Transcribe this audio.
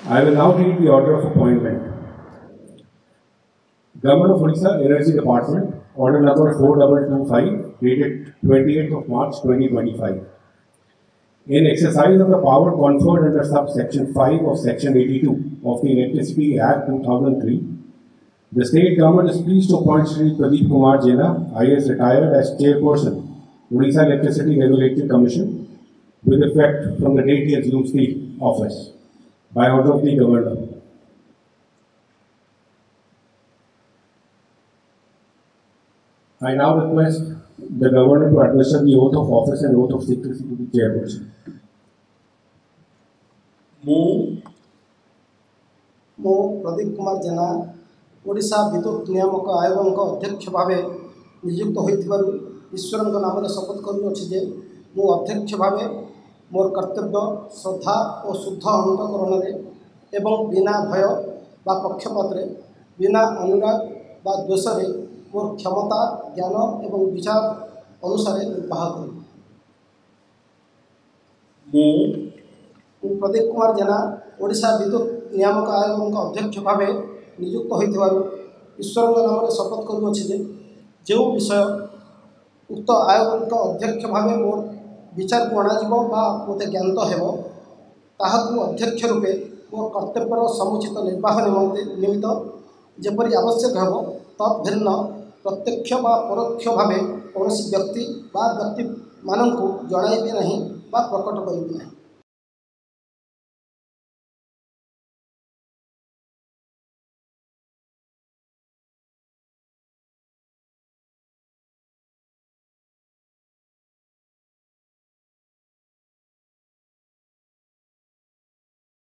I will now read the order of appointment. Government of Odisha Energy Department, Order number 4225, dated 28th of March 2025. In exercise of the power conferred under subsection 5 of section 82 of the Electricity Act 2003, the state government is pleased to appoint Shri Pradeep Kumar Jena, IAS retired, as chairperson, Odisha Electricity Regulatory Commission, with effect from the date he assumes the office, by order of the governor. I now request the governor to administer the oath of office and oath of secrecy to the chairperson. मु प्रदीप कुमार जेना ओडिशा विद्युत नियामक आयोग अध्यक्ष भाव नियुक्त होइथिबारु ईश्वर नाम शपथ करुछि जे मु अध्यक्ष भाव मोर कर्तव्य श्रद्धा और शुद्ध अंतकरण एवं बिना भय बा पक्षपात बिना अनुराग बा द्वेष मोर क्षमता ज्ञान एवं विचार अनुसार निर्वाह करी। प्रदीप कुमार जेना ओडिशा विद्युत नियामक आयोग अध्यक्ष भाव नियुक्त होइथिबारु ईश्वर नाम शपथ करुछि जे जो विषय उक्त आयोग अध्यक्ष भाव मोर विचार को अणाजिब बा मते ज्ञात हेब ताहाकु अध्यक्ष रूपे मोर कर्तव्यर समुचित निर्वाह निमित्त जेपरि आवश्यक हेब तत्भिन्न प्रत्यक्ष बा परोक्ष भाव कौन व्यक्ति बा व्यक्ति मानक जणाइबे नहीं बा प्रकट करिबे नहीं।